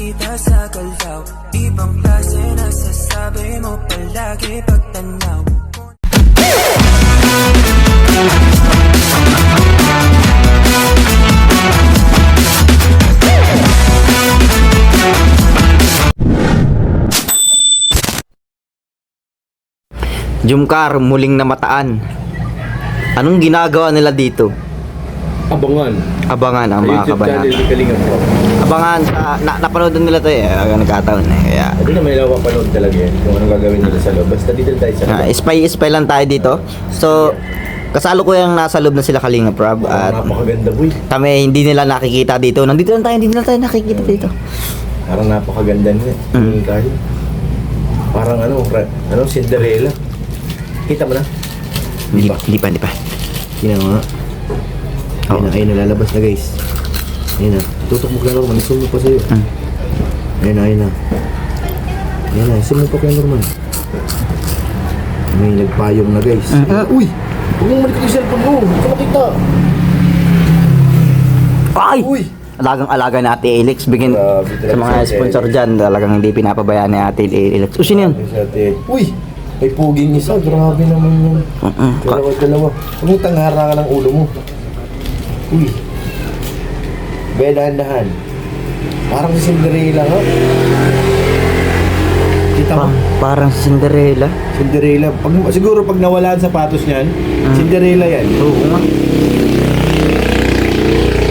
kita sa galaw. Ibang klase na sasabi mo palagi pagtanaw. Jumcar, muling namataan. Anong ginagawa nila dito? Abangan. Abangan ang mga YouTube kabanata. channel ni Kalinga Pro. Abangan, napanood nila to eh. Nagkataon eh. Kaya, Hindi na may napapanood talaga yan kung anong gagawin nila sa loob. Basta dito tayo sa loob. spy lang tayo dito. So, kasalukuyang nasa loob na sila Kalinga Prab. At Napakaganda boy. kami hindi nila nakikita dito. Nandito lang tayo, hindi nila tayo nakikita dito. Parang napakaganda niya. Kahit parang Cinderella. Kita mo na? Hindi pa. Tingnan mo nga. Ayun na, lalabas na guys. Ayun na. Tutok mo kay Norman. Zoom mo pa sa'yo. Ayun na. Zoom mo pa kay Norman. May nagpayong na guys. Uy! Huwag mong malikot yung cellphone mo. Hindi ka makita. Ay! Uy! Alagang-alaga na Ate Elix. Bigyan Grabe talaga sa mga si Ate sponsor dyan. Talagang hindi pinapabayaan ni Ate Elix. O, sino yun? Uy! May puging isa. Grabe naman yun. Dalawa. Huwag mong tanghara ka ng ulo mo. Uy! Dahan-dahan. Parang si Cinderella ha? Kita mo? Parang Cinderella. Cinderella. Siguro pag nawala ang sapatos niyan, Cinderella yan. Oo nga.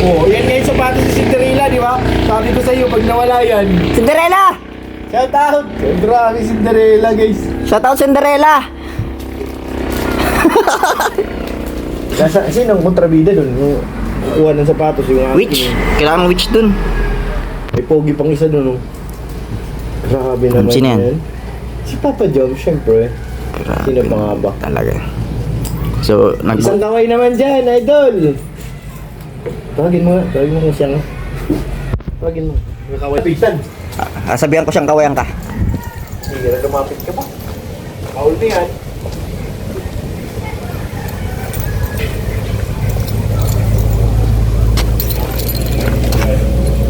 Oo, yan nga yung sapatos ni Cinderella, di ba? Sabi ko sa iyo, pag nawala yan, Cinderella! shout out! Grabe Cinderella guys. Shoutout Cinderella! Sinong kontrabida dun? Yung kukuha ng sapatos, yung ating- Witch? Kailangan witch dun. May pogi pang isa dun. Oh. Grabe naman Sino yan? yan. Si Papa Jom, syempre. Sino pa nga ba? Talaga. So, Isang kaway naman dyan, idol! Tawagin mo kung siya nga. Tawagin mo. Yung kaway pisan. sabihan ko siyang kawayan ka. Hindi na lumapit ka pa. Paul mo yan.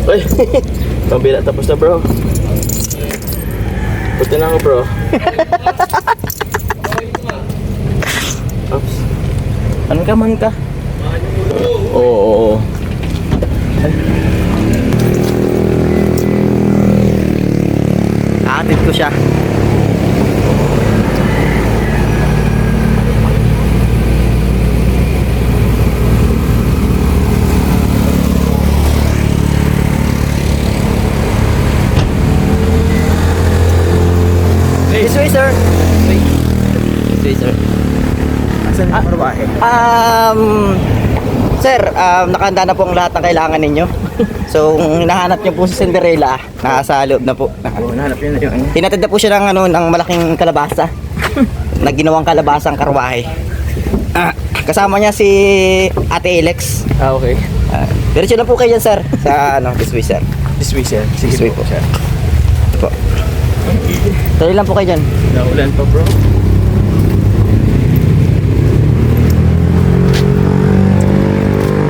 Ay, pambira tapos na bro. Punta na ako bro. Oops. Man ka. Oo. Aatid ko siya. This way, sir. This way, sir. Asan yung marwahe? Sir, nakahanda na po ang lahat ng kailangan ninyo. So, kung hinahanap niyo po si Cinderella, nasa loob na po. Nahanap yun na yung ano. Tinatid na po siya ng malaking kalabasa. Na ginawang kalabasang karwahe. Kasama niya si Ate Elex. Okay. Diretso na po kayo dyan, sir. Sa this way, sir. This way sir. This way po, sir. Po. Tuloy lang po kayo dyan. Naulan pa bro.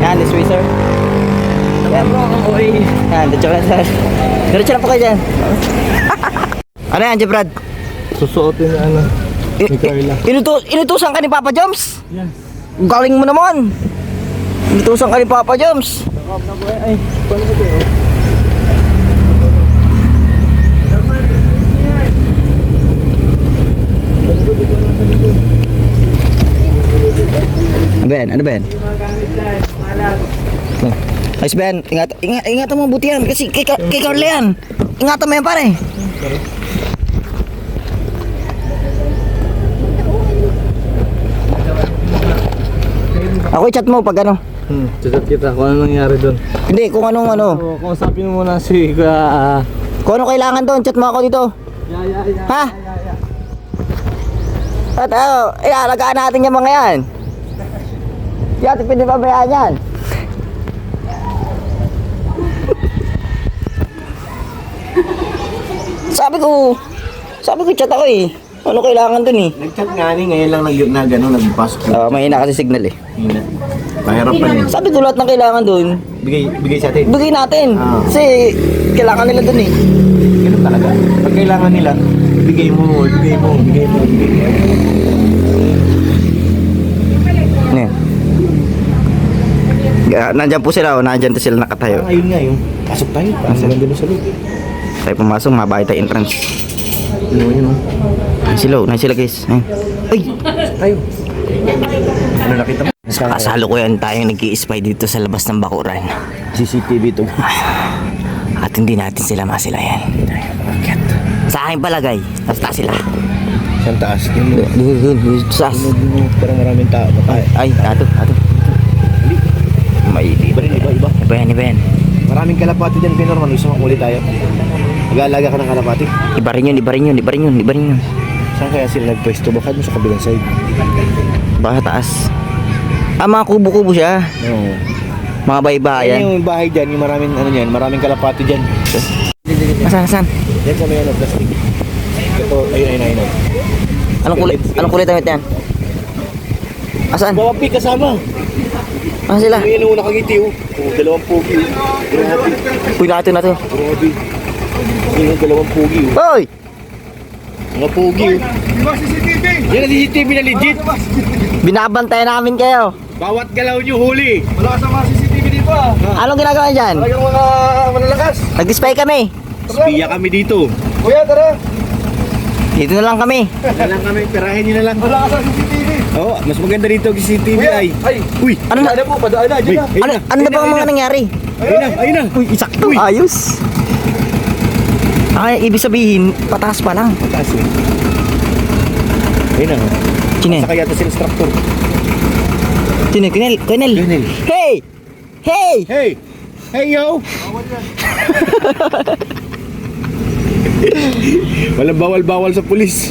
Yan, this way, sir. Yan. Yan, diretso lang, sir. Diretso lang po kayo dyan. Ano yan, Brad? Susuotin na ano. Ni Carla. Inutusan ka ni Papa Joms? Yes. Galing mo naman. Inutusan ka ni Papa Joms. Ay, paano ba ito? Ano ba yan? Ayos ba yan? Ingatan mo mabuti yan. Kasi kay Carla yan. Ingatan mo yan, pare. Ako i-chat mo pag ano. Chat kita kung ano nangyari doon. Hindi, kung anong ano. So, kausapin mo muna si Kung ano kailangan doon, chat mo ako dito. Ha? At alagaan natin yung mga yan. Di natin pinipabayaan yan. Sabi ko chat ako eh. Ano kailangan dun eh? Nag-chat nga ni, ngayon lang nagpasok. Mahina kasi signal eh. Hina. Mahirapan eh. Sabi ko lahat ng kailangan dun, Bigay sa atin. bigay natin. Ah. Kasi kailangan nila dun eh. Ganun talaga. Pag kailangan nila, bigay mo. Ayan. Nandyan po sila, nandyan to sila nakatayo. Ayun nga yung pasok tayo. Pasok lang sa loob. Tayo pumasok, mabahay tayo entrance. Yun. Nang sila guys. Ayun. Uy! Tayo. Ano nakita mo? Kasalukuyan tayong nag-i-spy dito sa labas ng bakuran. CCTV to. At hindi natin sila masilayan. Sa akin palagay, basta sila. Saan taas? Doon, sa taas. Parang maraming tao. Ay, ato. May Iba rin, iba. Iba yan. Maraming kalapati dyan, Pinorman. Gusto mo ulit tayo. Nag-aalaga ka ng kalapati. Iba rin yun. Saan kaya sila nagpwesto? Baka mo sa kabilang side. Baka taas. Mga kubo-kubo siya. Oo. Mga bahay-bahayan. Yung bahay dyan, yung maraming kalapati dyan. Asan? Yan sa may plastic. Ito, ayun. Anong kulay damit yan? Asan? Bawapi kasama. Asan sila? May ano nakangiti oh. Dalawang pogi oh. Grabe. Uy, nato. Grabe. Yung dalawang pogi oh. Hoy! Mga pogi oh. Yan ang CCTV na legit. Binabantayan namin kayo. Bawat galaw nyo huli. Wala ka sa mga CCTV dito ah. Anong ginagawa dyan? Talagang mga malalakas. Nag-spy kami. Spiya kami dito. Kuya, tara. Dito na lang kami. Na lang kami, perahin nyo na lang. Wala ka sa CCTV. Oo, mas maganda dito ang CCTV ay. Uy, Ano na? po, padaan na, dyan na. Ano na ba ang mga nangyari? Ayun na. Uy, isakto. Uy. Ayos. Ibig sabihin, pataas pa lang. Mataas eh. Ayun na. Sino? Saka yata si instructor. Sino? Kunel. Kunel. Hey! Hey yo! Walang bawal-bawal sa pulis.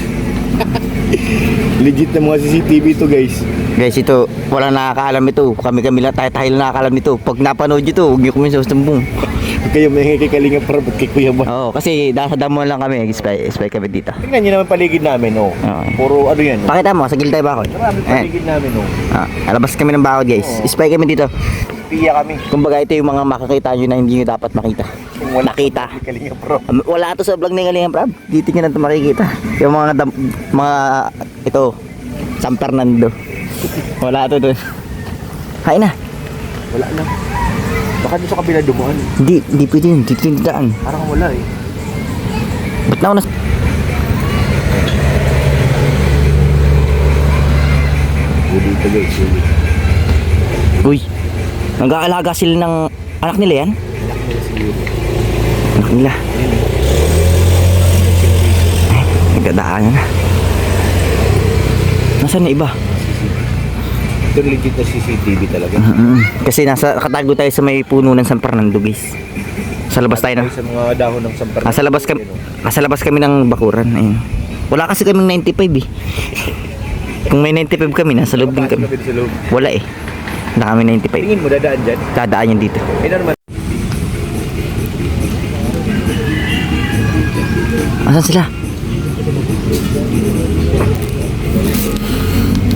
Legit na mga CCTV to guys. Guys, ito, wala nakakaalam ito. Kami lang tayo lang nakakaalam nito. Pag napanood nyo ito, huwag nyo kami sa sumbong. Kayo may kay Kalinga para ba't kay Kuya ba? Oo, kasi nasa damo lang kami. Spy kami dito. Tingnan nyo naman paligid namin oh. Oo. Puro ano yan oh. Pakita mo, sa gilid tayo bakod. Marami paligid namin oh. Alabas kami ng bakod guys. Spy kami dito. Piya kami. Kumbaga ito yung mga makakita nyo na hindi nyo dapat makita. Kung wala Nakita. kay Kalinga bro. Wala to sa vlog ng Kalinga Prab. Dito nyo na ito makikita. Yung mga ito, San Fernando. Wala to doon. Hain na. Wala na. Baka doon sa kabila dumuhan. Hindi pwede yun. Dito yung daan. Parang wala eh. Ba't na ako nas... Huli ito guys. Huli. Uy, nag-aalaga sila ng anak nila yan? Anak nila. Ay, nagdadaan na. Nasaan na iba? Ito legit na CCTV talaga. Kasi nakatago tayo sa may puno ng San Fernando guys. Sa labas tayo na. Sa mga dahon ng San Fernando. Nasa labas kami ng bakuran. Ayun. Wala kasi kaming 95 eh. Kung may 95 kami, nasa loob din kami. Sa loob. Wala eh. Wala kami 95. Tingin mo dadaan dyan? Dadaan yan dito. Eh naman. Asan sila?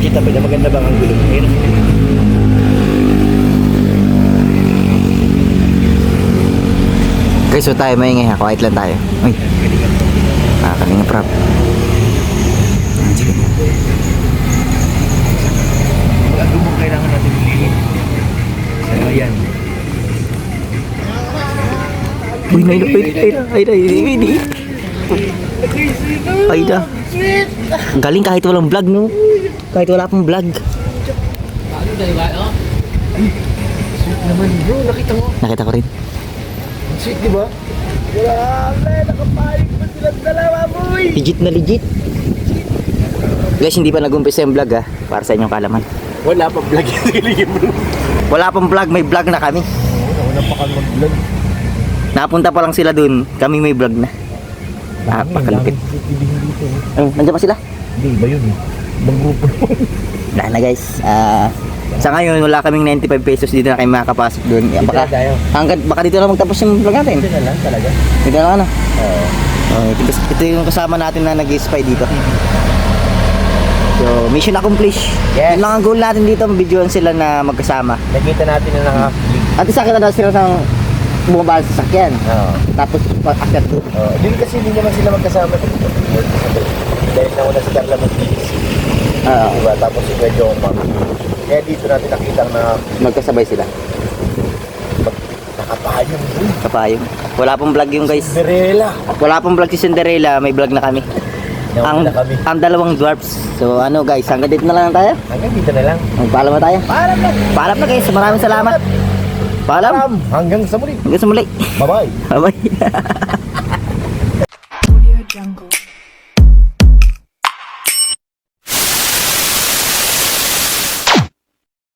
Kita ba na maganda bang ang gulo? Ayun. Okay, so tayo maingay ha. Quiet lang tayo. Uy. Kalinga Prab. Sige. Ano mo kailangan natin lilin? Ayan. Uy, ay na. Galing kahit walang vlog, no? Kahit wala pang vlog. Naman bro, nakita mo? Nakita ko rin. Sweet di ba? Grabe, nakapayag pa silang dalawa boy! Legit na legit. Guys, hindi pa nag-umpisa yung vlog ha. Para sa inyong kalaman. Wala pa vlog yung bro. Wala pang vlog, may vlog na kami. Una pa kang mag-vlog. Napunta pa lang sila dun, kami may vlog na. Pakalupit. Nandiyan pa sila? Hindi, iba yun eh. Ibang grupo. Wala na guys. Sa ngayon, wala kaming 95 pesos dito na kayo makakapasok dun. Baka dito na magtapos yung vlog natin. Ito na lang talaga. Dito na ano. Oo. Ito yung kasama natin na nag-spy dito. So, mission accomplished. Yes. Yun lang ang goal natin dito, mabidyoan sila na magkasama. Nakita natin na naka-click. At isa kita na sila sa bumaba sa sasakyan. Oo. Tapos pag-akyat doon. Yun kasi hindi naman sila magkasama. Dahil nauna si Carla mag-bilis. Diba? Tapos si Kuya Jomar. Kaya dito natin nakita na Magkasabay sila. nakapayong dun. Kapayong. Wala pong vlog yung guys. Cinderella. Wala pong vlog si Cinderella, may vlog na kami. Nauna na kami. Ang dalawang dwarfs. So ano guys, hanggang dito na lang tayo. Hanggang dito na lang. Magpaalam na tayo. Paalam na. Paalam na guys, maraming salamat. Paalam. Hanggang sa muli. Hanggang sa muli. Bye-bye. Bye-bye.